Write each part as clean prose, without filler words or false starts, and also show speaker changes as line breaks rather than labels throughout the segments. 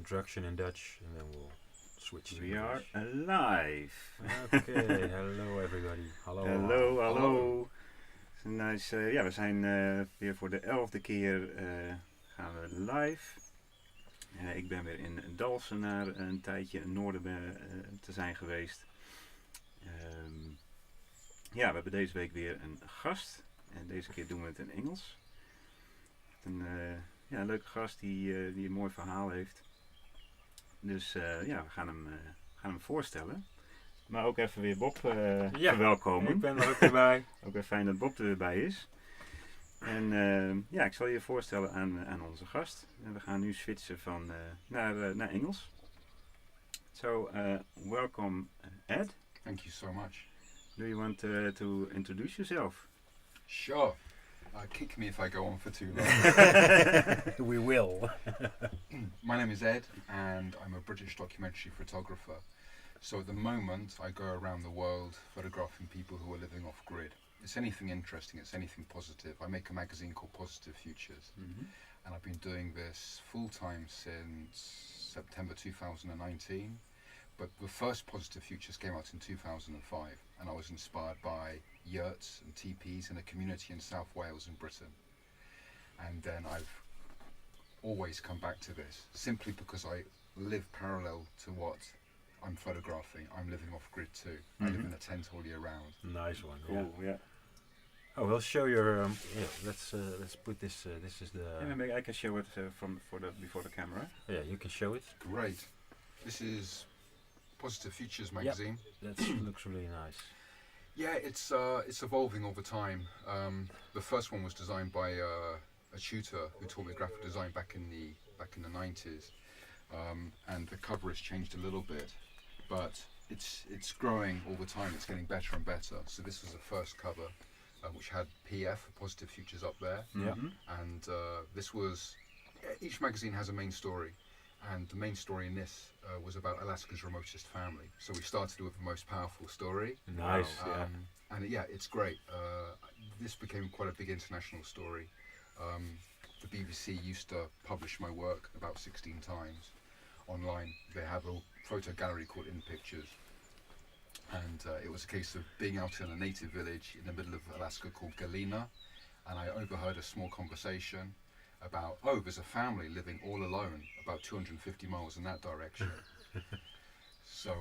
introduction in Dutch, and then we'll switch to
We are
English.
alive.
Okay, hello everybody. Hallo.
Hallo, hallo. Nice, ja, we zijn weer voor de 11e keer gaan we live. Ik ben weer in Dalfsen na een tijdje in Noorden te zijn geweest. Ja, we hebben deze week weer een gast. En deze keer doen we het in Engels. Een leuke gast die een mooi verhaal heeft. Dus ja, we gaan hem voorstellen. Maar ook even weer Bob verwelkomen.
Ik ben er ook weer bij.
Ook weer fijn dat Bob er weer bij is. En ja, ik zal je voorstellen aan onze gast. En we gaan nu switchen van naar Engels. So, welcome Ed.
Thank you so much.
Do you want to introduce yourself?
Sure. Kick me if I go on for too long.
We will.
My name is Ed, and I'm a British documentary photographer. So at the moment, I go around the world photographing people who are living off grid. It's anything interesting, it's anything positive. I make a magazine called Positive Futures, and I've been doing this full time since September 2019. But the first Positive Futures came out in 2005, and I was inspired by yurts and teepees in a community in South Wales in Britain. And then I've always come back to this, simply because I live parallel to what I'm photographing. I'm living off grid too. I live in a tent all year round.
Nice one.
Cool, yeah.
Oh, we'll show your. Let's put this. This is the.
Yeah, maybe I can show it before the camera.
Yeah, you can show it.
Great. This is Positive Futures magazine.
That looks really nice.
Yeah, it's evolving all the time. The first one was designed by a tutor who taught me graphic design back in the 90s, and the cover has changed a little bit, but it's growing all the time. It's getting better and better. So this was the first cover, which had PF, Positive Futures, up there.
Yeah.
And this was, each magazine has a main story, and the main story in this was about Alaska's remotest family. So we started with the most powerful story.
Nice.
And yeah, it's great. This became quite a big international story. The BBC used to publish my work about 16 times online. They have a photo gallery called In Pictures. And it was a case of being out in a native village in the middle of Alaska called Galena. And I overheard a small conversation about, there's a family living all alone about 250 miles in that direction. So,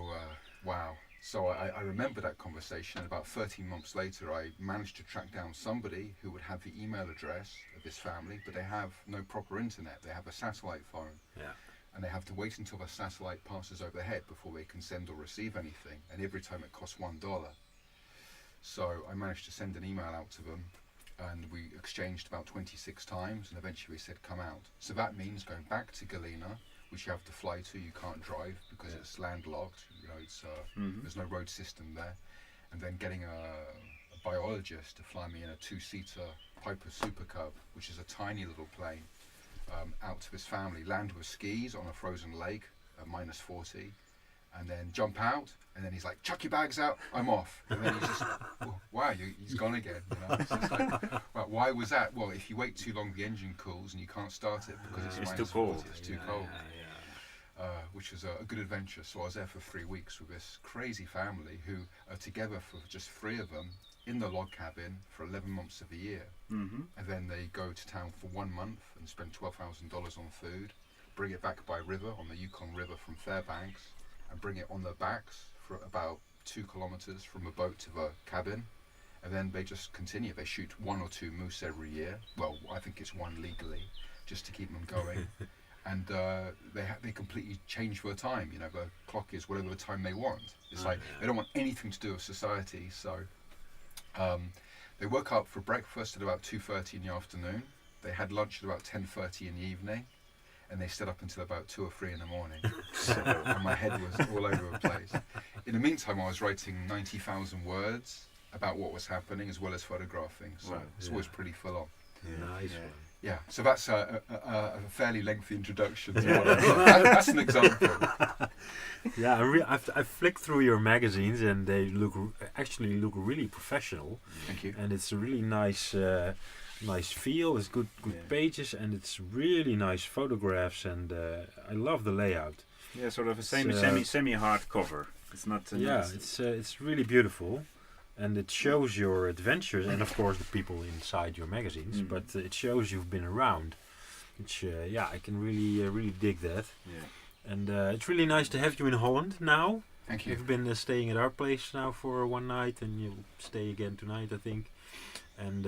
wow. So I remember that conversation. About 13 months later, I managed to track down somebody who would have the email address of this family, but they have no proper internet. They have a satellite phone.
Yeah.
And they have to wait until the satellite passes overhead before they can send or receive anything. And every time it costs $1. So I managed to send an email out to them, and we exchanged about 26 times, and eventually they said, come out. So that means going back to Galena, which you have to fly to, you can't drive because it's landlocked, you know, it's there's no road system there, and then getting a biologist to fly me in a 2-seater Piper Super Cub, which is a tiny little plane, out to this family, land with skis on a frozen lake at -40, and then jump out, and then he's like, chuck your bags out, I'm off. And then he's just, wow, he's gone again. You know? So it's like, well, why was that? Well, if you wait too long, the engine cools and you can't start it because it's
too cold.
-40, it's too cold. Which was a good adventure. So I was there for 3 weeks with this crazy family who are together for just 3 of them in the log cabin for 11 months of the year. And then they go to town for 1 month and spend $12,000 on food, bring it back by river on the Yukon River from Fairbanks, and bring it on their backs for about 2 kilometers from the boat to the cabin. And then they just continue. They shoot 1 or 2 moose every year. Well, I think it's 1 legally, just to keep them going. And they completely change their time. You know, the clock is whatever the time they want. It's like they don't want anything to do with society. So they woke up for breakfast at about 2:30 in the afternoon. They had lunch at about 10:30 in the evening, and they stayed up until about 2 or 3 in the morning. And my head was all over the place. In the meantime, I was writing 90,000 words about what was happening as well as photographing. So it's always pretty full on.
Nice one.
Yeah, so that's a fairly lengthy introduction to what I do. That's an example.
Yeah, I've flicked through your magazines, and they actually look really professional.
Thank you.
And it's a really nice. nice feel. It's good pages, and it's really nice photographs, and I love the layout.
Yeah, sort of a
It's,
semi hard cover. It's not.
It's really beautiful, and it shows your adventures, and of course the people inside your magazines. But it shows you've been around. Which I can really dig that.
Yeah.
And it's really nice to have you in Holland now.
Thank you.
You've been staying at our place now for one night, and you'll stay again tonight, I think. And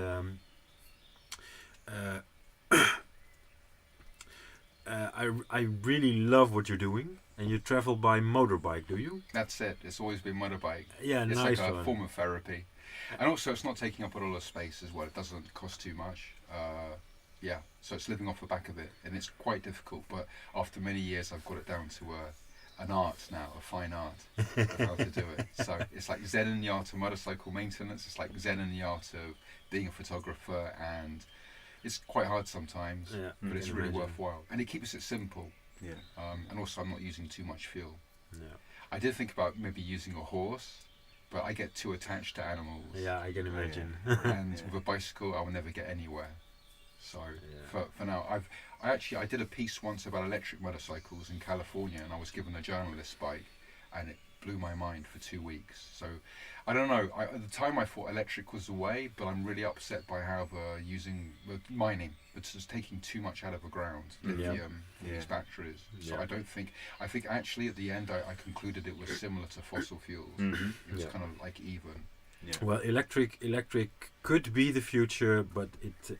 I really love what you're doing. And you travel by motorbike, do you?
That's it. It's always been motorbike.
Yeah,
it's
nice
like a
one.
form of therapy, and also it's not taking up a lot of space as well. It doesn't cost too much. So it's living off the back of it, and it's quite difficult. But after many years, I've got it down to an art now, a fine art of how to do it. So it's like Zen in the art of motorcycle maintenance. It's like Zen in the art of being a photographer, and it's quite hard sometimes, but it's really worthwhile. And it keeps it simple.
Yeah.
And also I'm not using too much fuel.
Yeah.
I did think about maybe using a horse, but I get too attached to animals.
Yeah, I can imagine.
And with a bicycle, I will never get anywhere. So for now, I did a piece once about electric motorcycles in California, and I was given a journalist's bike, and it blew my mind for 2 weeks. So I don't know. At the time, I thought electric was the way, but I'm really upset by how they're using mining. It's just taking too much out of the ground, lithium, these batteries. So I think actually at the end, I concluded it was similar to fossil fuels. It was kind of like even.
Yeah. Well, electric could be the future, but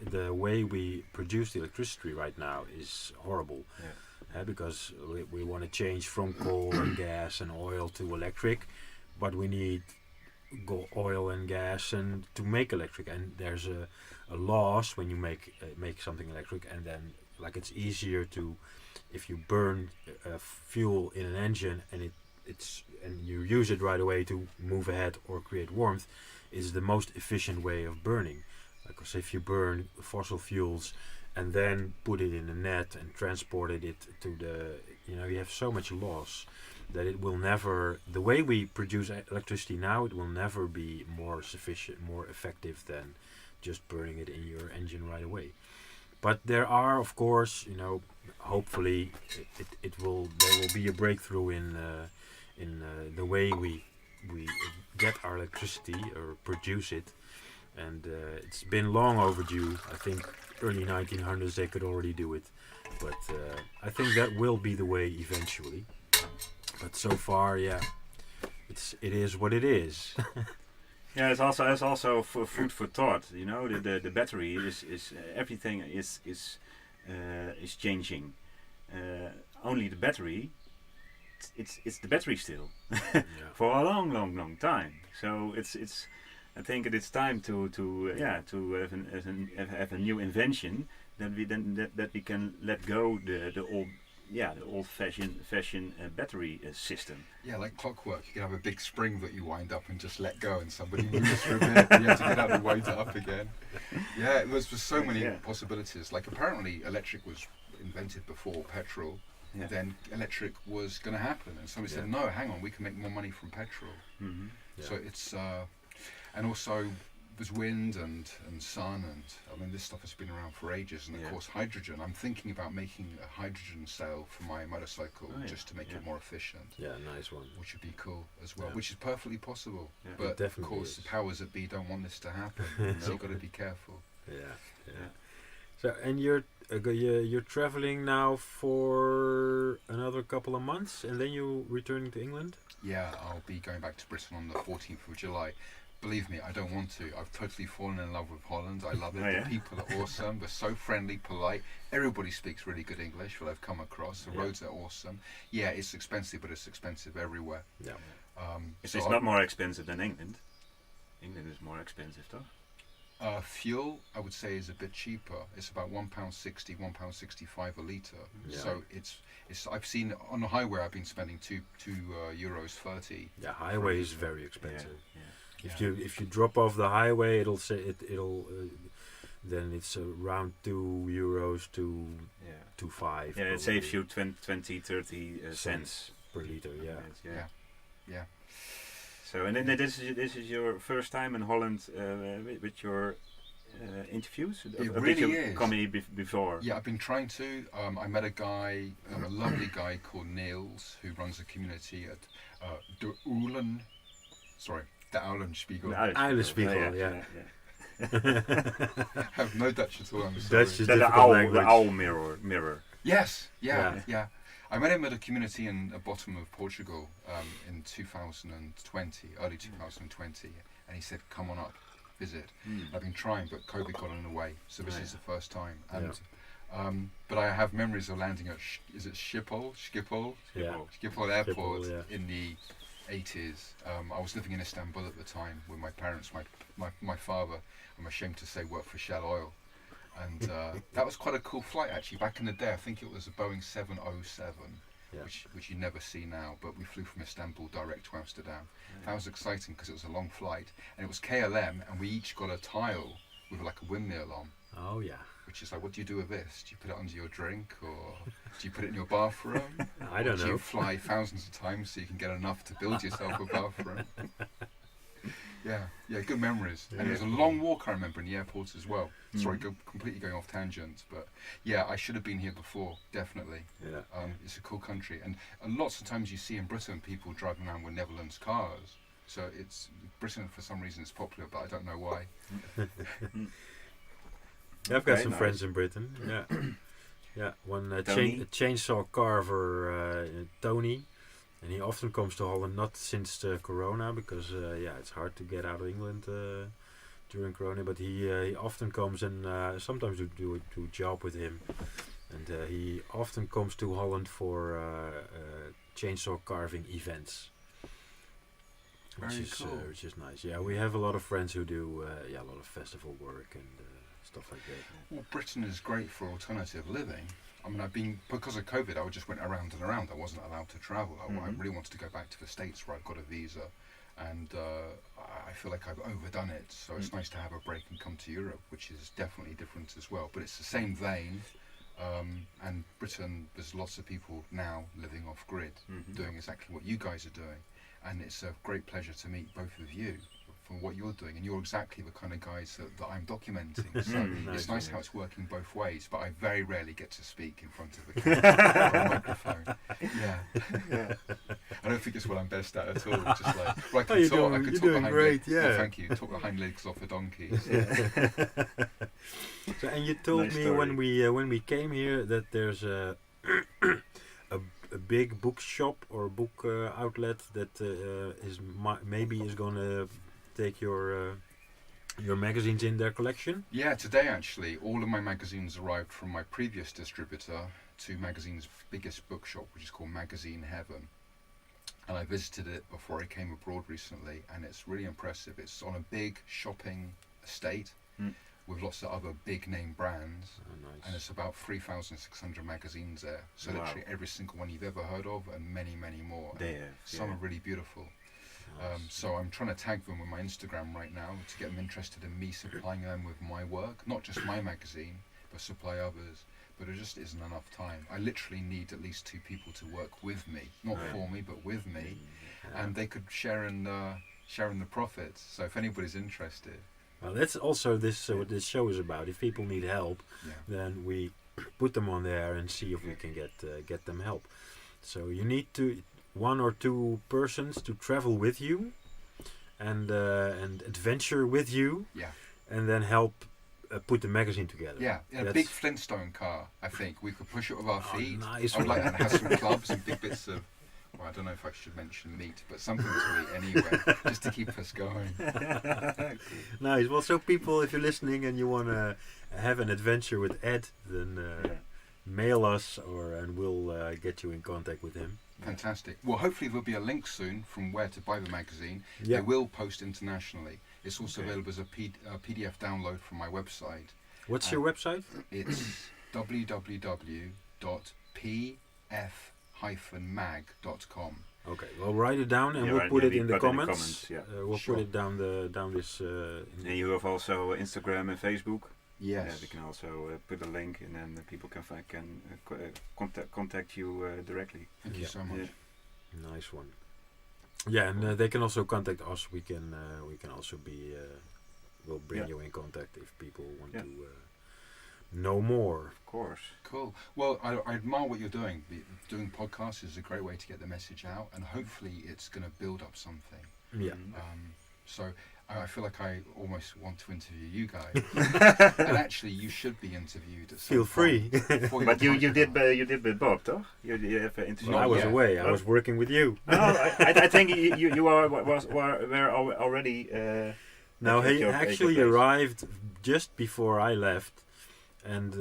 the way we produce the electricity right now is horrible. Because we want to change from coal and gas and oil to electric, but we need oil and gas and to make electric, and there's a loss when you make something electric, and then like it's easier to, if you burn fuel in an engine and and you use it right away to move ahead or create warmth, is the most efficient way of burning. Because if you burn fossil fuels and then put it in a net and transported it to you have so much loss that it will never, the way we produce electricity now, it will never be more effective than just burning it in your engine right away. But there are, of course, hopefully there will be a breakthrough in the way we get our electricity or produce it, and it's been long overdue. I think early 1900s they could already do it, but I think that will be the way eventually. But so far, it is what it is.
Yeah, it's also for food for thought. The battery is everything is changing. Only the battery. It's the battery still for a long time. So I think it's time to have a new invention that we can let go the old fashioned battery system.
Yeah, like clockwork. You can have a big spring that you wind up and just let go, and somebody moves for a bit. You have to get out and wind it up again. Yeah, there's so many possibilities. Like apparently electric was invented before petrol. Yeah. Then electric was going to happen, and somebody said, "No, hang on, we can make more money from petrol." So it's and also there's wind and sun, and I mean this stuff has been around for ages. And of course hydrogen. I'm thinking about making a hydrogen cell for my motorcycle just to make it more efficient. Yeah, nice one. Which would be cool as well. Which is perfectly possible. Yeah. But of course the powers that be don't want this to happen. So you've got to be careful. Yeah.
So and you're traveling now for another couple of months, and then you returning to England?
Yeah, I'll be going back to Britain on the 14th of July. Believe me, I don't want to. I've totally fallen in love with Holland. I love it. The people are awesome. They're so friendly, polite. Everybody speaks really good English that I've come across. The roads are awesome. Yeah, it's expensive, but it's expensive everywhere. Yeah.
It's not more expensive than England. England is more expensive, though.
Fuel, I would say, is a bit cheaper. It's about £1.60, £1.65 a litre. Yeah. So it's. I've seen on the highway. I've been spending €2.30.
Yeah, highway is very expensive. Yeah. If you drop off the highway, it'll then it's around €2 to 2.5.
Yeah, it saves you 20-30 cents
per liter.
Yeah.
So and then this is your first time in Holland with your interviews?
It
Or
really
did you
is.
come here before?
Yeah, I've been trying to. I met a guy, a lovely guy called Niels, who runs a community at De Ulen. Sorry, De Ulenspiegel.
Uilenspiegel, yeah.
I have no Dutch at all. I'm sorry.
Dutch is
The
difficult
owl,
language.
the owl mirror.
Yes, yeah,
Yeah.
yeah. I met him at a community in the bottom of Portugal in 2020, early 2020, and he said, "Come on up, visit." I've been trying, but COVID got in the way, so this is the first time. And but I have memories of landing at is it Schiphol Airport in the 80s. I was living in Istanbul at the time with my parents. My father, I'm ashamed to say, worked for Shell Oil. And that was quite a cool flight, actually. Back in the day, I think it was a Boeing 707, which you never see now. But we flew from Istanbul direct to Amsterdam. That was exciting because it was a long flight. And it was KLM, and we each got a tile with like a windmill on.
Oh, yeah.
Which is like, what do you do with this? Do you put it under your drink, or do you put it in your bathroom?
I don't know.
Do you fly thousands of times so you can get enough to build yourself a bathroom? Yeah, good memories. And it was a long walk, I remember, in the airport as well. Sorry, completely going off tangent, but yeah, I should have been here before, definitely.
Yeah.
It's a cool country, and lots of times you see in Britain people driving around with Netherlands cars. So it's Britain, for some reason, is popular, but I don't know why.
I've got some friends in Britain. Yeah, yeah. One chainsaw carver, Tony. And he often comes to Holland, not since Corona, because it's hard to get out of England during Corona. But he often comes, and sometimes we do a job with him. And he often comes to Holland for chainsaw carving events, which is nice. Yeah, we have a lot of friends who do a lot of festival work and stuff like that.
Well, Britain is great for alternative living. I mean, because of COVID, I just went around and around. I wasn't allowed to travel. I really wanted to go back to the States where I've got a visa. And I feel like I've overdone it. So it's nice to have a break and come to Europe, which is definitely different as well. But it's the same vein. And Britain, there's lots of people now living off grid, doing exactly what you guys are doing. And it's a great pleasure to meet both of you for what you're doing, and you're exactly the kind of guys that I'm documenting. So it's nice how it's working both ways, but I very rarely get to speak in front of a camera or a microphone. Yeah. I don't think it's what I'm best at all. Just like, well, I can talk behind
great,
well, thank you. Talk the hind legs off a donkey.
So, and you told me when we came here that there's a big bookshop or book outlet that maybe is going to take your magazines in their collection? Yeah,
today actually all of my magazines arrived from my previous distributor to Magazine's biggest bookshop, which is called Magazine Heaven. And I visited it before I came abroad recently, and it's really impressive. It's on a big shopping estate with lots of other big name brands.
Oh, nice.
And it's about 3,600 magazines there. So literally every single one you've ever heard of, and many, many more. Some are really beautiful. So I'm trying to tag them with my Instagram right now to get them interested in me supplying them with my work, not just my magazine, but supply others. But there just isn't enough time. I literally need at least 2 people to work with me, not for me, but with me, and they could share in the profits. So if anybody's interested.
Well, that's also what this show is about. If people need help, then we put them on there and see if we can get them help. So you need 1 or 2 persons to travel with you and adventure with you, and then help put the magazine together.
Yeah, in a big Flintstone car, I think. We could push it with our feet.
Nice.
I would like that to have some clubs and big bits of, well, I don't know if I should mention meat, but something to eat anyway, just to keep us going.
Nice. Well, so people, if you're listening and you want to have an adventure with Ed, then mail us, and we'll get you in contact with him.
Fantastic. Well, hopefully there'll be a link soon from where to buy the magazine. They will post internationally. It's also available as a PDF download from my website.
What's your website?
It's www.pf-mag.com.
Okay, well, write it down and we'll put it in the comments. We'll put it down this.
And you have also Instagram and Facebook.
Yes.
Yeah, we can also put a link, and then people can contact you directly.
Thank you so much.
Nice one. Yeah, and they can also contact us. We can also be will bring you in contact if people want
Yeah.
to know more.
Of course.
Cool. Well, I admire what you're doing. Doing podcasts is a great way to get the message out, and hopefully it's going to build up something.
Yeah.
So I feel like I almost want to interview you guys. And actually, you should be interviewed at some
Feel free.
point for your
But you did
podcast.
you did with Bob, toch? You have an interview.
Not
I was
yet.
away. I
Oh.
was working with you.
No, I think you were already.
No,
at
he
your
actually
place.
arrived just before I left, and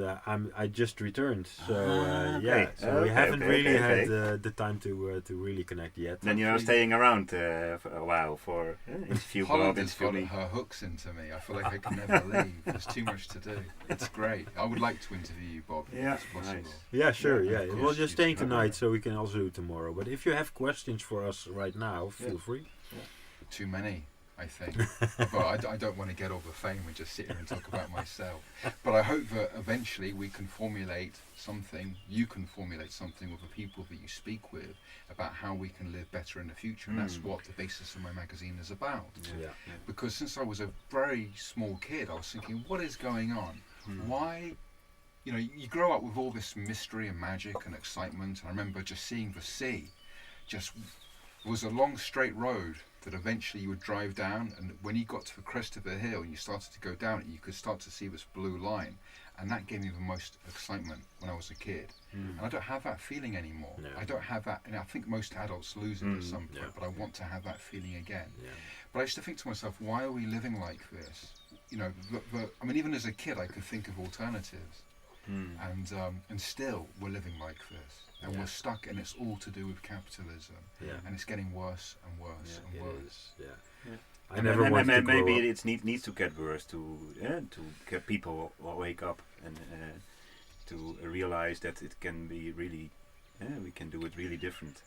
I just returned. So
Okay.
yeah, so we haven't really
okay.
had the time to really connect yet.
Then you are staying around for a while for interview Bob,
Holland has
interview
got
me.
her hooks into me. I feel like I can never leave. There's too much to do. It's great. I would like to interview you, Bob,
Yeah,
if it's possible.
nice.
Yeah, sure.
Yeah,
Yeah,
of
we're
course,
just
you
staying
should.
tonight, so we can also do tomorrow. But if you have questions for us right now, feel free.
Too many, I think. But I don't want to get all the fame and just sit here and talk about myself. But I hope that eventually we can formulate something, you can formulate something with the people that you speak with about how we can live better in the future. And that's what the basis of my magazine is about.
Yeah.
Because since I was a very small kid, I was thinking, what is going on? Why? You know, you grow up with all this mystery and magic and excitement. I remember just seeing the sea just was a long straight road that eventually you would drive down, and when you got to the crest of the hill and you started to go down it, you could start to see this blue line, and that gave me the most excitement when I was a kid. And I don't have that feeling anymore.
No.
I don't have that, and I think most adults lose it at some point,
Yeah.
but I want to have that feeling again.
Yeah.
But I used to think to myself, why are we living like this? You know, I mean, even as a kid I could think of alternatives, and still we're living like this, and
Yeah.
we're stuck, and it's all to do with capitalism,
Yeah.
and it's getting worse and worse
Yeah,
and
It
worse.
is. Yeah.
Yeah.
I
And
never wanted to grow
maybe
up.
it needs to get worse to get people wake up and to realize that it can be really, we can do it really different.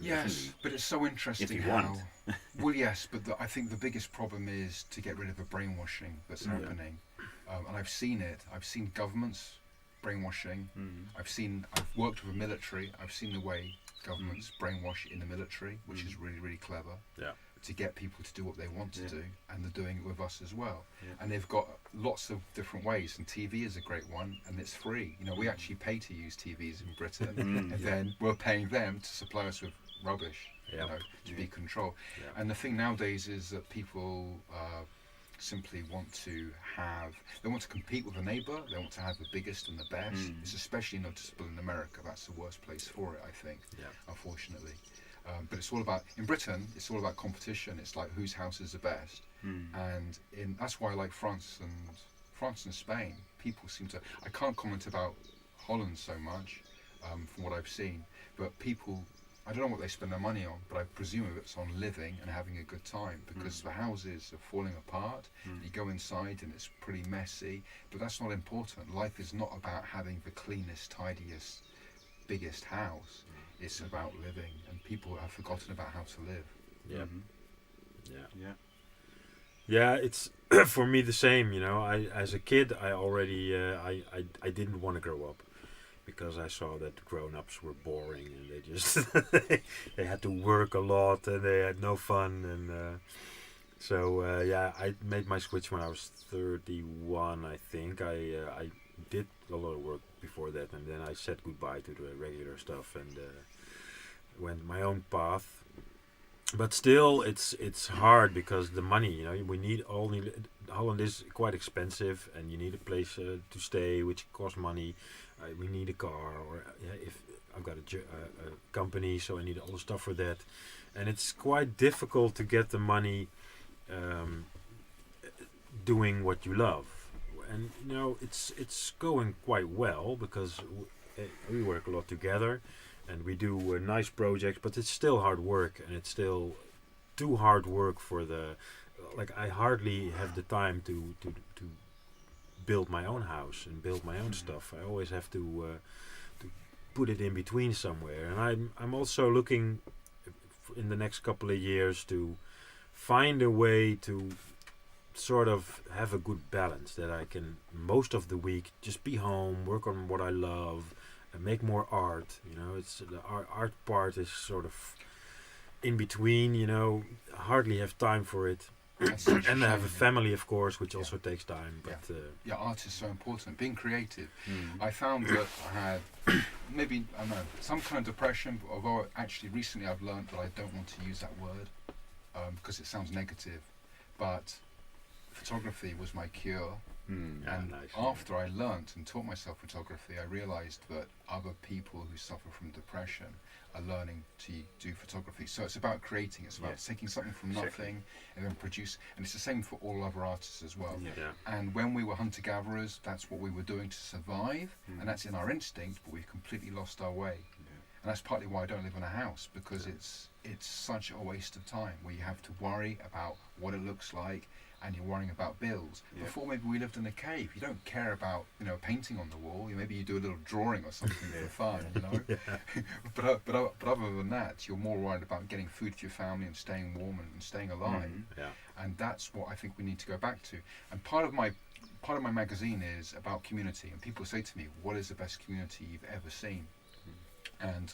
Yes,
Differently.
but it's so interesting
If you
how.
want.
Well, yes, but I think the biggest problem is to get rid of the brainwashing that's
Yeah.
happening, and I've seen it. I've seen governments brainwashing. I've worked with the military. I've seen the way governments brainwash in the military, which is really, really clever.
Yeah.
To get people to do what they want to
Yeah.
do, and they're doing it with us as well.
Yeah.
And they've got lots of different ways, and TV is a great one, and it's free. You know, we actually pay to use TVs in Britain, and then we're paying them to supply us with rubbish,
Yeah.
you know, to be controlled.
Yeah.
And the thing nowadays is that people simply want to they want to compete with a neighbour, they want to have the biggest and the best. It's especially noticeable in America. That's the worst place for it, I think,
Yeah.
unfortunately. But it's all about, in Britain, it's all about competition. It's like whose house is the best. And that's why I like France and Spain. People seem to, I can't comment about Holland so much from what I've seen, but people, I don't know what they spend their money on, but I presume it's on living and having a good time, because the houses are falling apart. You go inside and it's pretty messy, but that's not important. Life is not about having the cleanest, tidiest, biggest house. It's about living, and people have forgotten about how to live.
Yeah.
Yeah.
Yeah, it's for me the same. You know, I as a kid, I already I didn't want to grow up because I saw that grown-ups were boring and they just they had to work a lot and they had no fun, and so yeah, I made my switch when I was 31. I think I did a lot of work before that, and then I said goodbye to the regular stuff and went my own path. But still, it's hard because the money, you know, we need Holland is quite expensive, and you need a place to stay, which costs money. We need a car, or if I've got a company, so I need all the stuff for that, and it's quite difficult to get the money doing what you love. And you know, it's going quite well because we work a lot together. And we do nice projects, but it's still hard work, and it's still too hard work for the. Like, I hardly have the time to build my own house and build my own stuff. I always have to put it in between somewhere, and I'm also looking in the next couple of years to find a way to sort of have a good balance, that I can most of the week just be home, work on what I love, and make more art. You know, it's the art part is sort of in between. You know, I hardly have time for it,
That's such
And they have a
shame,
family, of course, which also takes time. But
yeah, art is so important. Being creative.
Mm.
I found that I had maybe, I don't know, some kind of depression, although actually recently I've learned that I don't want to use that word because it sounds negative. But photography was my cure.
Yeah,
And
nice.
after I learnt and taught myself photography, I realised that other people who suffer from depression are learning to do photography. So it's about creating. It's about taking something from nothing and then produce. And it's the same for all other artists as well.
Yeah.
And when we were hunter-gatherers, that's what we were doing to survive, and that's in our instinct. But we've completely lost our way. And that's partly why I don't live in a house, because it's such a waste of time where you have to worry about what it looks like, and you're worrying about bills. Before, maybe we lived in a cave. You don't care about, you know, painting on the wall. Maybe you do a little drawing or something for fun, you know. But other than that, you're more worried about getting food for your family and staying warm and staying alive. And that's what I think we need to go back to. And part of my magazine is about community. And people say to me, "What is the best community you've ever seen?" And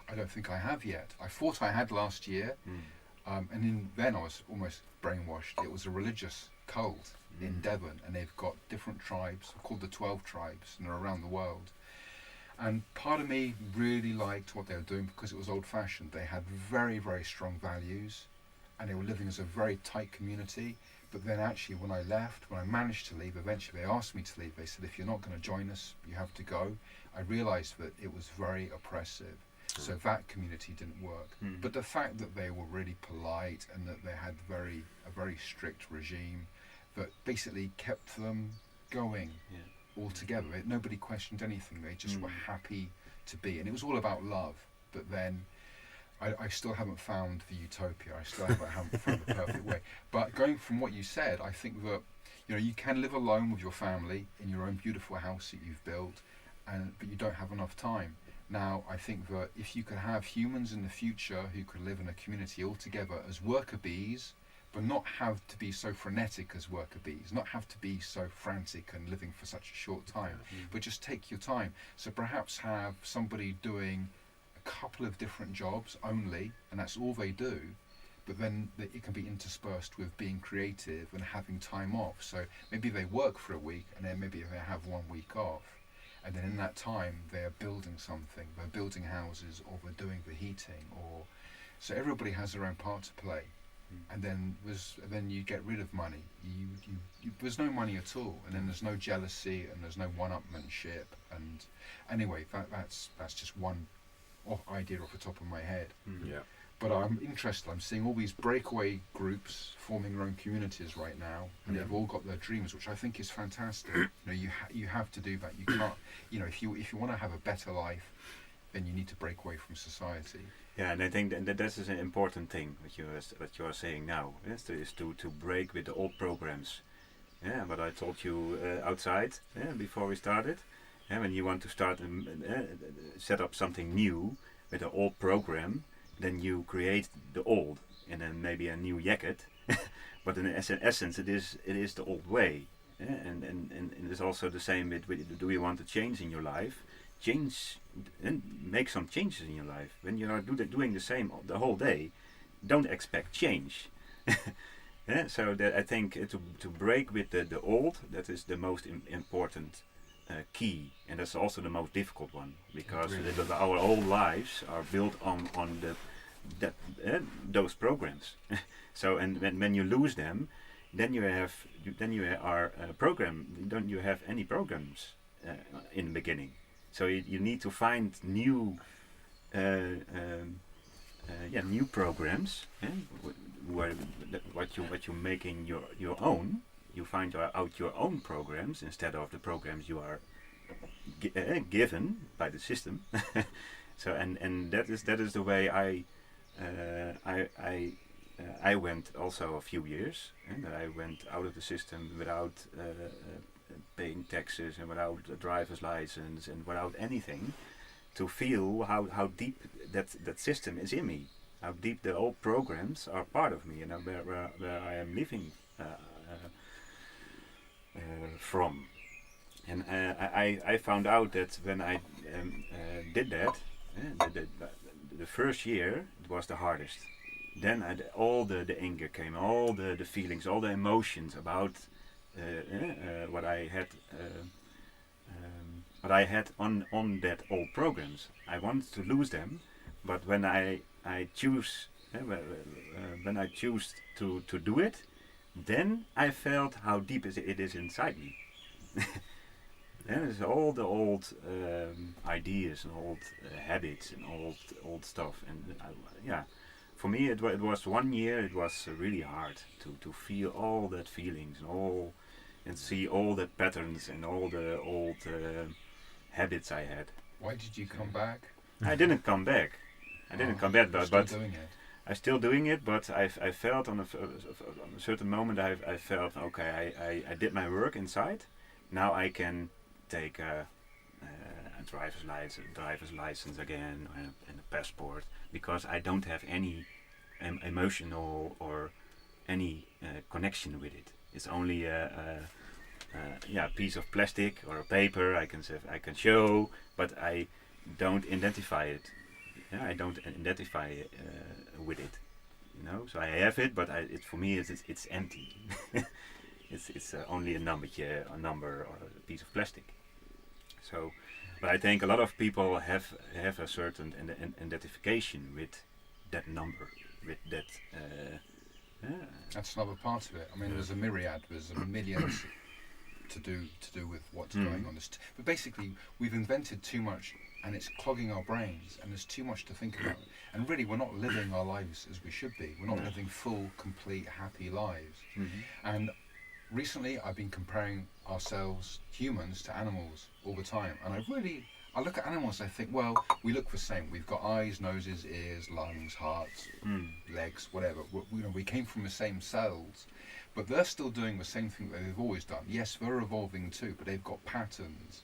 I don't think I have yet. I thought I had last year. And then I was almost brainwashed. It was a religious cult in Devon, and they've got different tribes called the 12 tribes, and they're around the world. And part of me really liked what they were doing because it was old-fashioned. They had very, very strong values, and they were living as a very tight community. But then actually when I left, when I managed to leave, eventually they asked me to leave. They said, "If you're not going to join us, you have to go." I realised that it was very oppressive. So that community didn't work. But the fact that they were really polite and that they had a very strict regime that basically kept them going all together. Nobody questioned anything. They just were happy to be. And it was all about love. But then I still haven't found the utopia. I still haven't found the perfect way. But going from what you said, I think that, you know, you can live alone with your family in your own beautiful house that you've built, but you don't have enough time. Now, I think that if you could have humans in the future who could live in a community all together as worker bees, but not have to be so frenetic as worker bees, not have to be so frantic and living for such a short time, but just take your time. So perhaps have somebody doing a couple of different jobs only, and that's all they do, but then it can be interspersed with being creative and having time off. So maybe they work for a week, and then maybe they have 1 week off. And then in that time, they're building something. They're building houses, or they're doing the heating, or so everybody has their own part to play. And then you get rid of money. There's no money at all, and then there's no jealousy, and there's no one-upmanship. And anyway, that's just one idea off the top of my head. But I'm interested. I'm seeing all these breakaway groups forming their own communities right now, and they've all got their dreams, which I think is fantastic. You know, you have to do that. You can't. You know, if you want to have a better life, then you need to break away from society.
Yeah, and I think that is an important thing what you are saying now. Yes, is to break with the old programs. Yeah, but I told you outside before we started. When you want to start set up something new with an old program, then you create the old and then maybe a new jacket. But in essence, it is the old way. And it is also the same with do you want to change in your life? Change and make some changes in your life. When you are doing the same the whole day, don't expect change. So that I think to break with the old, that is the most important key, and that's also the most difficult one, because our whole lives are built on those programs. So and when you lose them, then you are don't you have any programs in the beginning. So you need to find new new programs, what you making your own. You find out your own programs instead of the programs you are given by the system. So and that is the way I went also a few years, and I went out of the system without paying taxes and without a driver's license and without anything, to feel how deep that system is in me, how deep the old programs are part of me, and where I am living from. And I found out that when I did that, the first year it was the hardest, then all the anger came, all the feelings, all the emotions about what I had. What I had on that old programs. I wanted to lose them, but when I choose when I choose to do it, then I felt how deep it is inside me. And it's all the old ideas and old habits and old stuff. And yeah, for me it was 1 year. It was really hard to feel all that feelings and see all the patterns and all the old habits I had.
Why did you come back?
I didn't come back. But
doing it.
I'm still doing it. But I felt on a certain moment I felt okay. I did my work inside. Now I can take a driver's license again and a passport, because I don't have any emotional or any connection with it. It's only a piece of plastic or a paper I can show, but I don't identify it. Yeah, I don't identify with it. So I have it, but for me it's empty. it's only a number or a piece of plastic. So, but I think a lot of people have a certain identification with that number, with that.
That's another part of it. I mean, there's a myriad. There's a millions to do with what's going on. But basically, we've invented too much, and it's clogging our brains, and there's too much to think about. And really, we're not living our lives as we should be. We're not living full, complete, happy lives. And recently, I've been comparing ourselves, humans, to animals all the time. And I look at animals, I think, well, we look the same. We've got eyes, noses, ears, lungs, hearts, legs, whatever. We came from the same cells. But they're still doing the same thing that they've always done. Yes, they're evolving too, but they've got patterns.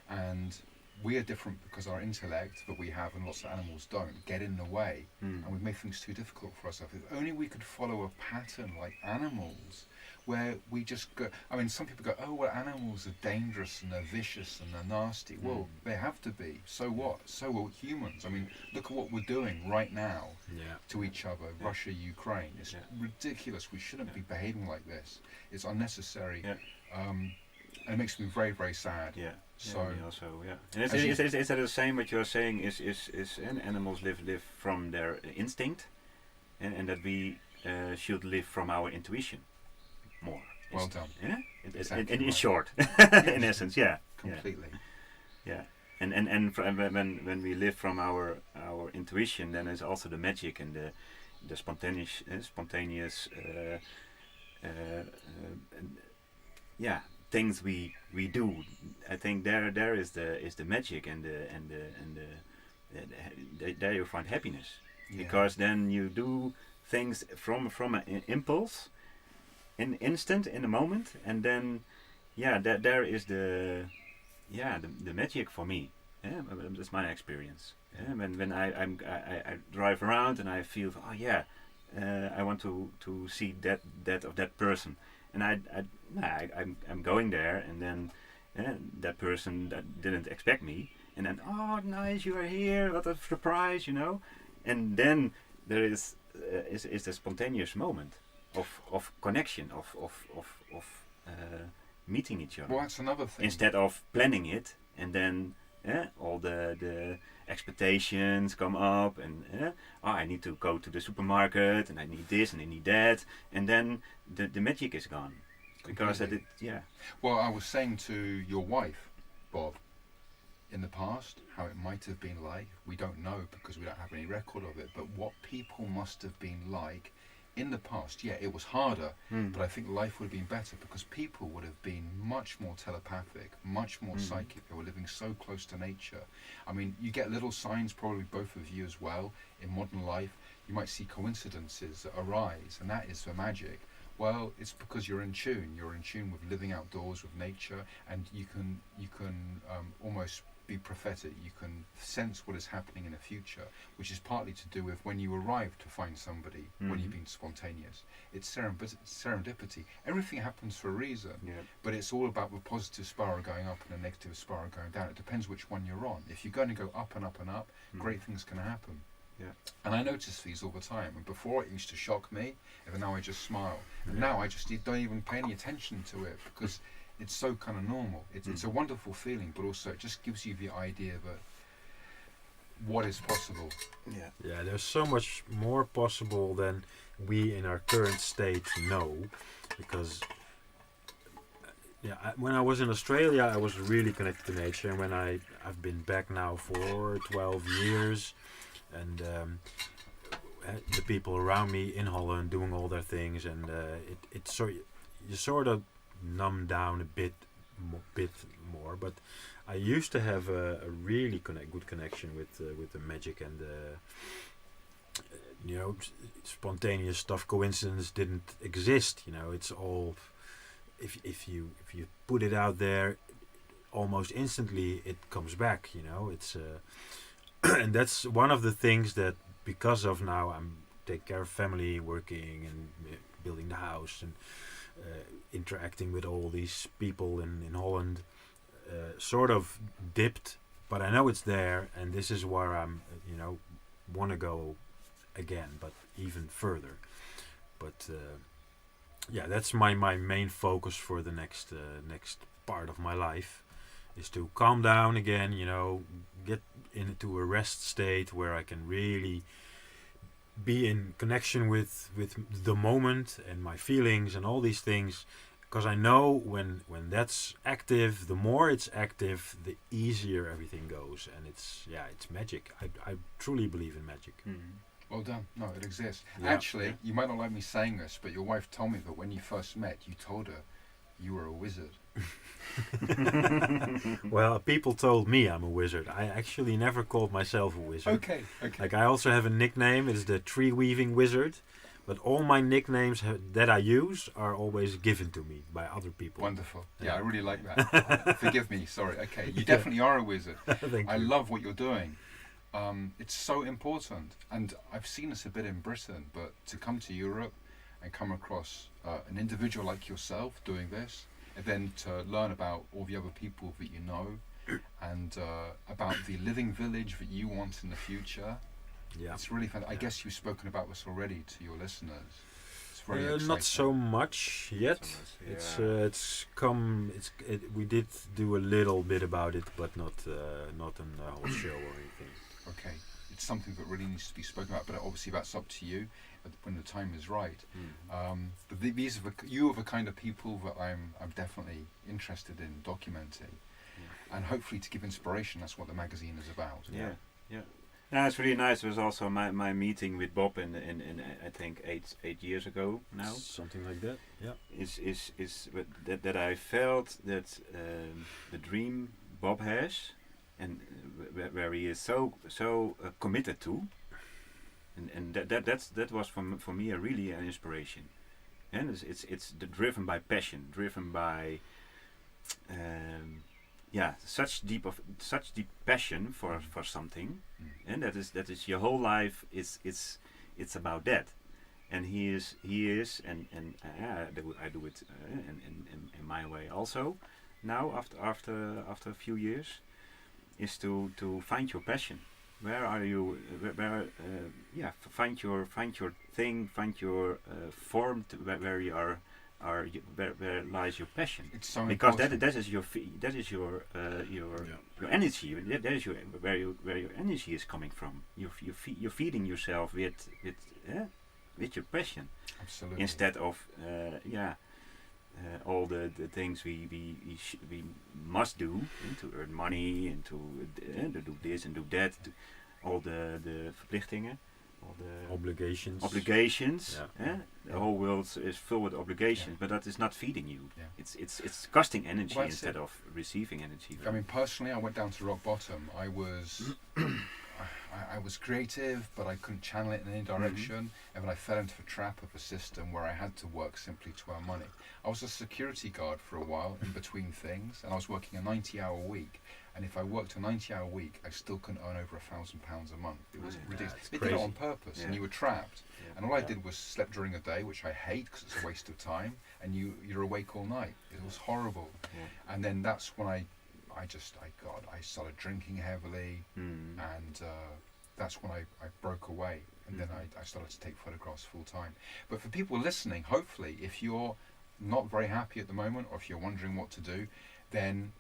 And we are different because our intellect that we have and lots of animals don't get in the way. And we've made things too difficult for ourselves. If only we could follow a pattern like animals, where we just go. I mean, some people go, oh, well, animals are dangerous and they're vicious and they're nasty. Well, they have to be. So what? So are humans. I mean, look at what we're doing right now to each other. Russia, Ukraine. It's ridiculous. We shouldn't be behaving like this. It's unnecessary. And it makes me very, very sad.
So also, and is that the same? What you're saying is animals live from their instinct, and that we should live from our intuition more.
Well done.
Yeah,
Exactly
in
right.
short, in essence,
Completely.
Yeah. And when we live from our intuition, then there's also the magic and the spontaneous things we do. I think there is the magic and there you find happiness, because then you do things from an impulse, in instant, in the moment, and then there is the magic for me. Yeah, that's my experience. Yeah, when I drive around and I feel, I want to see that of that person, and I'm going there, and then that person that didn't expect me, and then, oh, nice, you are here, what a surprise, and then there is the spontaneous moment of connection, of meeting each other.
Well, that's another thing.
Instead of planning it, and then all the expectations come up, and I need to go to the supermarket, and I need this and I need that, and then the magic is gone. Because
Well, I was saying to your wife, Bob, in the past, how it might have been like. We don't know because we don't have any record of it, but what people must have been like in the past. Yeah, it was harder, but I think life would have been better because people would have been much more telepathic, much more psychic. They were living so close to nature. I mean, you get little signs, probably both of you as well, in modern life. You might see coincidences that arise, and that is the magic. Well, it's because you're in tune. You're in tune with living outdoors, with nature, and you can almost be prophetic. You can sense what is happening in the future, which is partly to do with when you arrive to find somebody, when you've been spontaneous. It's serendipity. Everything happens for a reason, but it's all about the positive spiral going up and the negative spiral going down. It depends which one you're on. If you're going to go up and up and up, great things can happen. And I notice these all the time. And before it used to shock me, and now I just smile. And now I just don't even pay any attention to it because it's so kind of normal. It's a wonderful feeling, but also it just gives you the idea that what is possible.
Yeah, there's so much more possible than we in our current state know, because when I was in Australia, I was really connected to nature, and when I've been back now for 12 years, and the people around me in Holland doing all their things, and you sort of numb down a bit more. But I used to have a really good connection with the magic and spontaneous stuff. Coincidence didn't exist. It's all if you put it out there, almost instantly it comes back. It's and that's one of the things that, because of now I'm take care of family, working and building the house and interacting with all these people in Holland, sort of dipped, but I know it's there, and this is where I'm want to go again, but even further. But that's my main focus for the next part of my life, is to calm down again, get into a rest state where I can really be in connection with the moment and my feelings and all these things, because I know when that's active, the more it's active, the easier everything goes, and it's magic. I truly believe in magic.
Well done. No, it exists.
Yeah.
Actually, you might not like me saying this, but your wife told me that when you first met, you told her you were a wizard.
Well, people told me I'm a wizard. I actually never called myself a wizard.
Okay.
Like, I also have a nickname. It's the tree weaving wizard. But all my nicknames that I use are always given to me by other people.
Wonderful. Yeah, I really like that. Forgive me. Sorry. Okay, you definitely are a wizard.
Thank
I
you.
love what you're doing. It's so important, and I've seen this a bit in Britain, but to come to Europe and come across an individual like yourself doing this, and then to learn about all the other people that you know, and about the living village that you want in the future.
Yeah.
It's really fun. I guess you've spoken about this already to your listeners. It's very exciting.
Not so much yet. We did do a little bit about it, but not in the whole show or anything.
Okay, it's something that really needs to be spoken about, but obviously that's up to you when the time is right. But you are the kind of people that I'm definitely interested in documenting, and hopefully to give inspiration. That's what the magazine is about.
Yeah. No, it's really nice. It was also my meeting with Bob in I think 8 years ago now.
Something like that. Yeah.
Is that I felt that the dream Bob has, and where he is so committed to, and that was for me really an inspiration, and it's driven by passion, driven by such deep passion for something, and that is your whole life. It's about that, and he is, and I do it in my way also. Now after a few years, is to find your passion. Where are you? Find your thing. Find your form where you are. Where lies your passion?
It's so
because
important.
that is your energy. That is where your energy is coming from. You're feeding yourself with your passion.
Absolutely.
Instead of all the things we must do to earn money and to do this and do that, all the verplichtingen, all the obligations.
Yeah.
The whole world is filled with obligations, but that is not feeding you.
Yeah.
It's costing energy
Well,
instead of receiving energy.
I mean, personally, I went down to rock bottom. I was I was creative, but I couldn't channel it in any direction, and then I fell into the trap of a system where I had to work simply to earn money. I was a security guard for a while in between things, and I was working a 90-hour week. And if I worked a 90-hour week, I still couldn't earn over £1,000 a month. It was ridiculous. They did it on purpose, and you were trapped.
Yeah.
And all I did was slept during the day, which I hate because it's a waste of time, and you're awake all night. It was horrible.
Yeah.
And then that's when I started drinking heavily, and that's when I broke away, and then I started to take photographs full time. But for people listening, hopefully, if you're not very happy at the moment, or if you're wondering what to do, then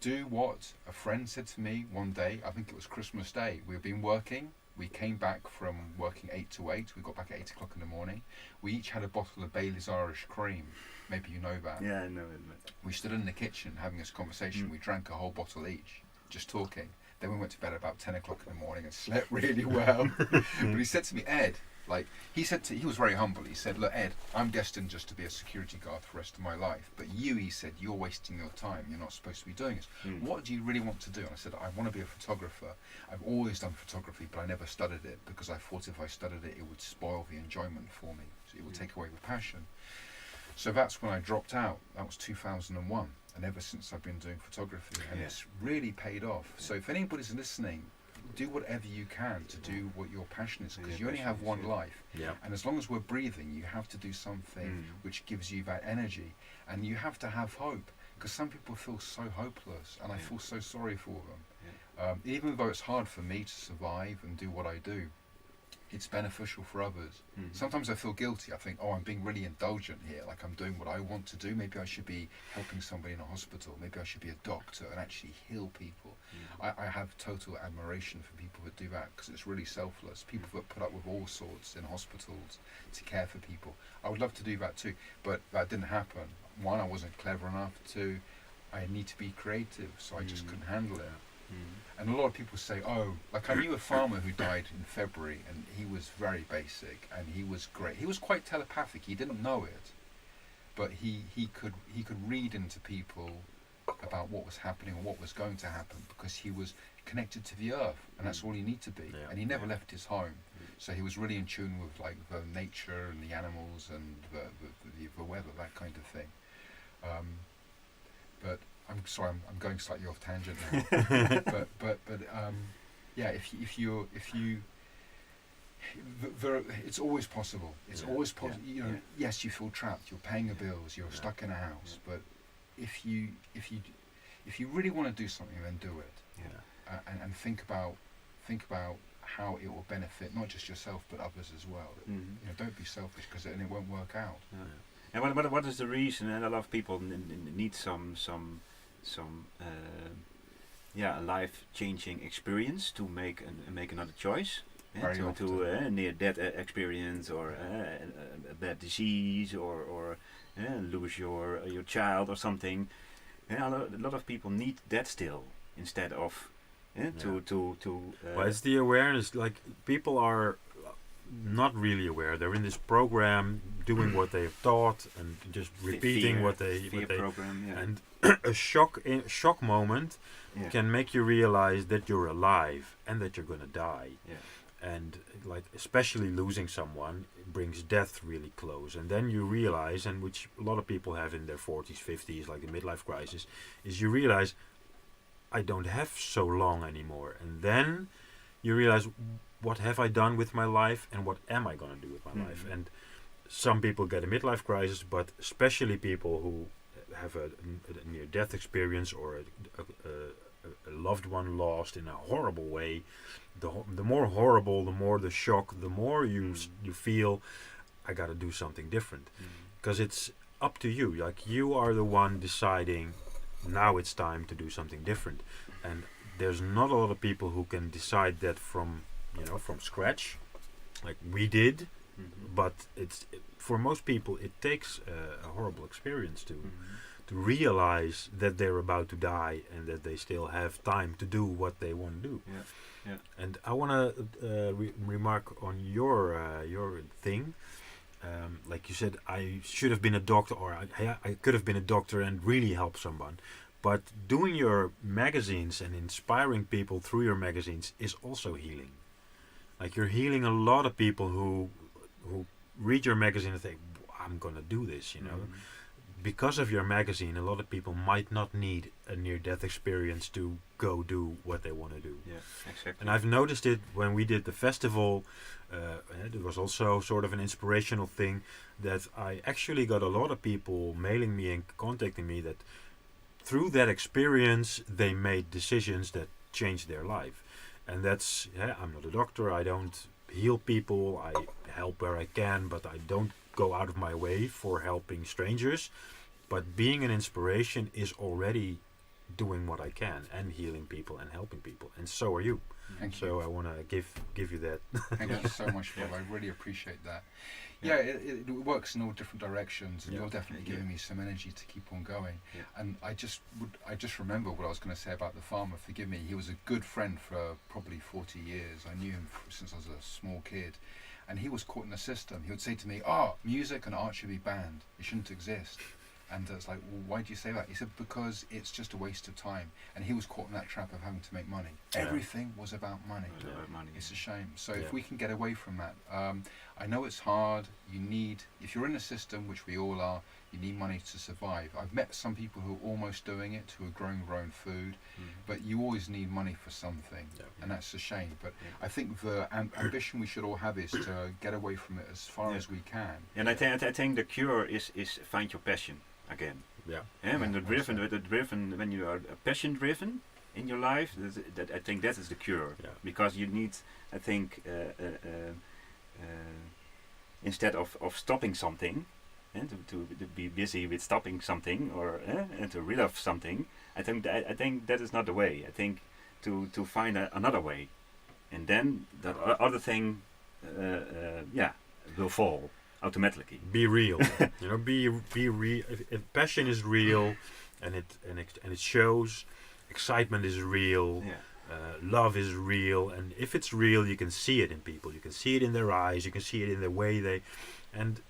do what a friend said to me one day. I think it was Christmas Day. We've been working. We came back from working 8 to 8. We got back at 8 o'clock in the morning. We each had a bottle of Bailey's Irish Cream. Maybe you know that.
Yeah, I know it.
We stood in the kitchen having this conversation. We drank a whole bottle each, just talking. Then we went to bed about 10 o'clock in the morning and slept really well. But he said to me, Ed, he was very humble. He said, look, Ed, I'm destined just to be a security guard for the rest of my life. But you, he said, you're wasting your time. You're not supposed to be doing this. What do you really want to do? And I said, I want to be a photographer. I've always done photography, but I never studied it because I thought if I studied it, it would spoil the enjoyment for me. So it would take away the passion. So that's when I dropped out. That was 2001. And ever since I've been doing photography, and it's really paid off. So if anybody's listening, do whatever you can to do what your passion is, because you only have one life. And as long as we're breathing, you have to do something which gives you that energy, and you have to have hope, because some people feel so hopeless, and I feel so sorry for them. Even though it's hard for me to survive and do what I do, it's beneficial for others. Sometimes I feel guilty. I think, oh, I'm being really indulgent here, like I'm doing what I want to do. Maybe I should be helping somebody in a hospital. Maybe I should be a doctor and actually heal people. I have total admiration for people that do that, because it's really selfless. People that put up with all sorts in hospitals to care for people. I would love to do that too, but that didn't happen. One, I wasn't clever enough. Two, I need to be creative, so I just couldn't handle it. And a lot of people say, oh, like I knew a farmer who died in February, and he was very basic, and he was great. He was quite telepathic. He didn't know it, but he could read into people about what was happening and what was going to happen, because he was connected to the earth, and that's all you need to be. And he never left his home, so he was really in tune with like the nature and the animals and the weather, that kind of thing. But I'm sorry, I'm going slightly off tangent now. but yeah, if you it's always possible. It's always possible. You know, yes, you feel trapped. You're paying the bills. You're stuck in a house. But if you really want to do something, then do it. And think about how it will benefit not just yourself but others as well. You know, don't be selfish, because then it won't work out.
And what is the reason? And a lot of people need some life-changing experience to make another choice. To near-death experience, or a bad disease, or lose your child or something. A lot of people need that still, instead of
well, it's the awareness. Like, people are not really aware. They're in this program doing what they've taught and just repeating what they
program,
and a shock moment can make you realize that you're alive and that you're gonna die. And like, especially losing someone, it brings death really close, and then you realize, and which a lot of people have in their 40s, 50s, like the midlife crisis, is you realize, I don't have so long anymore. And then you realize, what have I done with my life, and what am I going to do with my life? And some people get a midlife crisis, but especially people who have a near-death experience, or a loved one lost in a horrible way. The more horrible, the more the shock, the more you feel, I got to do something different. Because it's up to you. Like, you are the one deciding, now it's time to do something different. And there's not a lot of people who can decide that from scratch, like we did. But for most people, it takes a horrible experience to realize that they're about to die and that they still have time to do what they want to do. And I want to remark on your thing. Like you said, I should have been a doctor, or I could have been a doctor and really help someone. But doing your magazines and inspiring people through your magazines is also healing. Like, you're healing a lot of people who read your magazine and think, I'm going to do this, Because of your magazine, a lot of people might not need a near-death experience to go do what they want to do.
Yeah, exactly.
And I've noticed it when we did the festival. It was also sort of an inspirational thing, that I actually got a lot of people mailing me and contacting me that through that experience they made decisions that changed their life. And that's, I'm not a doctor, I don't heal people, I help where I can, but I don't go out of my way for helping strangers. But being an inspiration is already doing what I can and healing people and helping people, and so are you.
Thank
so
you.
I want to give you that.
Thank you so much, Bob. I really appreciate that. Yeah, it works in all different directions, and you're definitely giving me some energy to keep on going.
Yeah.
And I just remember what I was going to say about the farmer. Forgive me. He was a good friend for probably 40 years. I knew him since I was a small kid, and he was caught in the system. He would say to me, music and art should be banned. It shouldn't exist." And it's like, well, why do you say that? He said, because it's just a waste of time. And he was caught in that trap of having to make money.
Yeah.
Everything was about money.
About money.
It's a shame. So if we can get away from that, I know it's hard. If you're in a system, which we all are, you need money to survive. I've met some people who are almost doing it, who are growing their own food, but you always need money for something, and that's a shame. But I think the ambition we should all have is to get away from it as far as we can.
And I think the cure is find your passion again. When when you are passion driven in your life, that I think that is the cure. Because you need, I think, instead of stopping something, to be busy with stopping something or and to relive something, I think that is not the way. I think to find another way, and then that other thing, will fall automatically.
Be real. Be real. If passion is real, and it shows, excitement is real. Love is real, and if it's real, you can see it in people. You can see it in their eyes. You can see it in the way they, and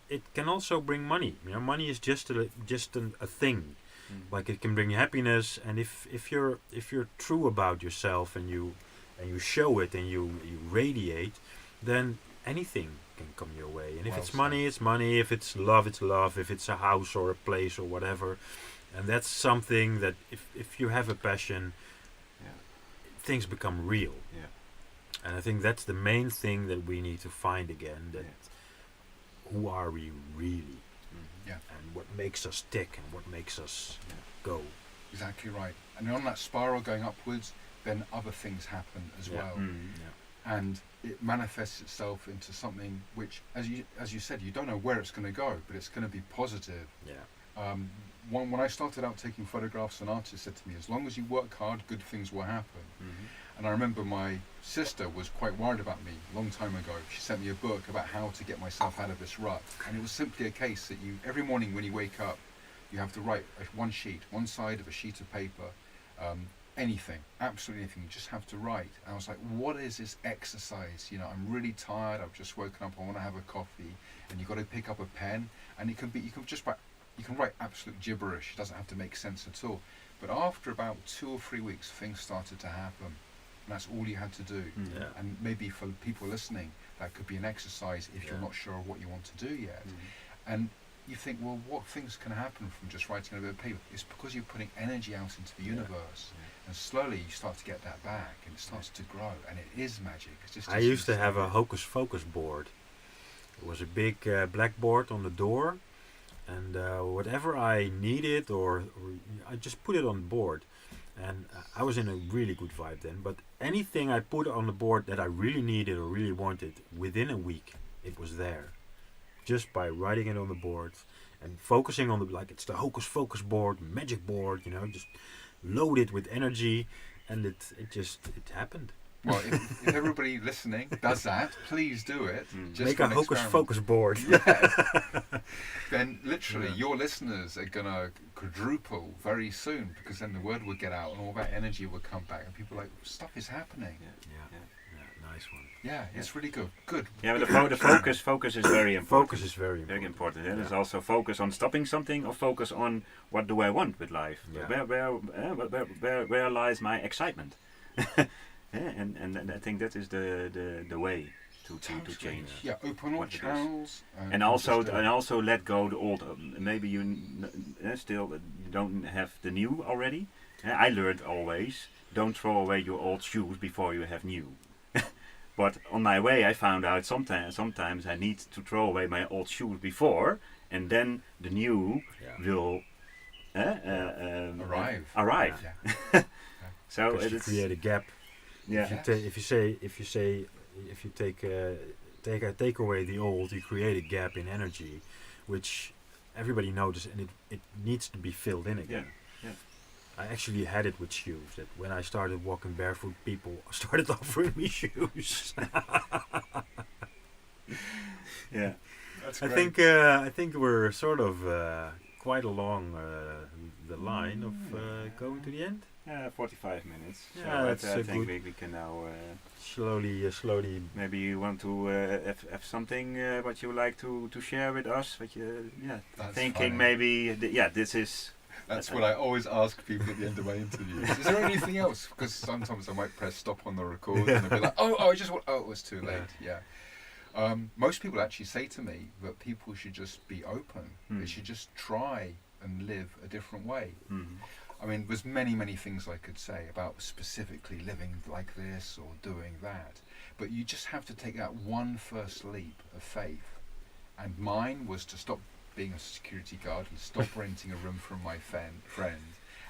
it can also bring money. Money is just a thing. Like it can bring happiness, and if you're true about yourself and you show it and you radiate, then anything can come your way. And if it's money, it's money. If it's love, it's love. If it's a house or a place or whatever, and that's something that if you have a passion, things become real. And I think that's the main thing that we need to find again. That who are we really? And what makes us tick and what makes us go.
Exactly right. And on that spiral going upwards, then other things happen as well. And it manifests itself into something which, as you said, you don't know where it's going to go, but it's going to be positive. When I started out taking photographs, an artist said to me, as long as you work hard, good things will happen. And I remember my sister was quite worried about me a long time ago. She sent me a book about how to get myself out of this rut. And it was simply a case that every morning when you wake up, you have to write one side of a sheet of paper, anything, absolutely anything. You just have to write. And I was like, what is this exercise? I'm really tired. I've just woken up. I want to have a coffee. And you've got to pick up a pen. And you can write absolute gibberish. It doesn't have to make sense at all. But after about 2 or 3 weeks, things started to happen. And that's all you had to do. And maybe for people listening, that could be an exercise if you're not sure of what you want to do yet. And you think, well, what things can happen from just writing a bit of paper? It's because you're putting energy out into the universe. And slowly you start to get that back, and it starts to grow, and it is magic. It's just
I used to have a hocus focus board. It was a big blackboard on the door, and whatever I needed, or I just put it on the board. And I was in a really good vibe then, but anything I put on the board that I really needed or really wanted, within a week it was there, just by writing it on the board and focusing on it's the hocus focus board, magic board, just load it with energy, and it happened.
Well, if everybody listening does that, please do it. Just
make a hocus focus board.
Then literally your listeners are going to quadruple very soon, because then the word will get out and all that energy will come back, and people are like, stuff is happening.
Nice one.
It's really good.
Yeah, but the focus is very important.
Focus is very important.
Very important. And it's also focus on stopping something, or focus on what do I want with life. Where lies my excitement? And I think that is the way to change.
Open all channels.
And also let go the old. Maybe you still don't have the new already. I learned always, don't throw away your old shoes before you have new. But on my way, I found out sometimes I need to throw away my old shoes before, and then the new will
arrive.
So
just create a gap.
Yeah.
If you take away the old, you create a gap in energy, which everybody notices, and it needs to be filled in again.
Yeah.
I actually had it with shoes. That when I started walking barefoot, people started offering me shoes.
Yeah.
That's
I
great.
think we're sort of quite along the line of going to the end.
45 minutes.
Yeah,
so
that's
I think
good.
we can now.
Slowly.
Maybe you want to have something what you would like to share with us. What you
That's
thinking
funny.
maybe this is.
That's what I always ask people at the end of my interviews. Is there anything else? Because sometimes I might press stop on the record and they'll be like, it was too late. Yeah. Most people actually say to me that people should just be open. They should just try and live a different way. I mean, there's many things I could say about specifically living like this or doing that. But you just have to take that one first leap of faith. And mine was to stop being a security guard and stop renting a room from my friend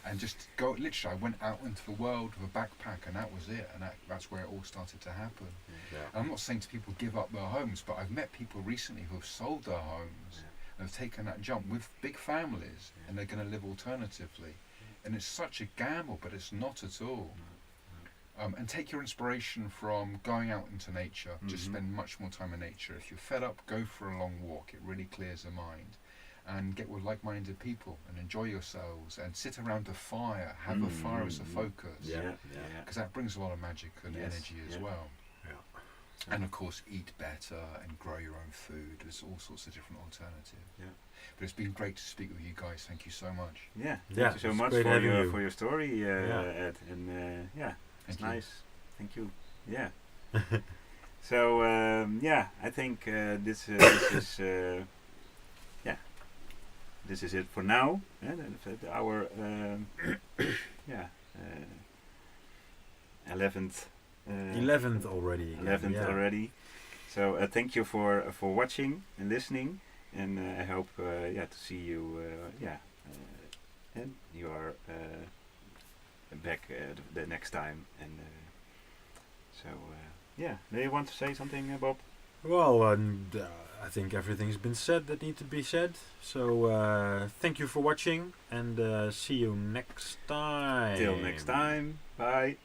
and just go. Literally, I went out into the world with a backpack, and that was it. And that's where it all started to happen.
Yeah.
I'm not saying to people give up their homes, but I've met people recently who have sold their homes and have taken that jump with big families, and they're going to live alternatively. And it's such a gamble, but it's not at all. And take your inspiration from going out into nature. Just spend much more time in nature. If you're fed up, go for a long walk. It really clears the mind. And get with like-minded people and enjoy yourselves and sit around a fire. Have a fire as a focus.
Yeah.
Because that brings a lot of magic and energy as well.
Yeah.
And of course, eat better and grow your own food. There's all sorts of different alternatives.
Yeah.
But it's been great to speak with you guys. Thank you so much.
Yeah.
Yeah,
Thank you so
it's
much
great having you.
for your story,
Yeah.
Ed. And it's
Thank you.
nice. Thank you. Yeah. So I think this is this is it for now. Our 11th
11th already.
11th already. So thank you for watching and listening, and I hope to see you and you are back the next time. And do you want to say something, Bob?
Well, I think everything's been said that needs to be said. So thank you for watching, and see you next time.
Till next time. Bye.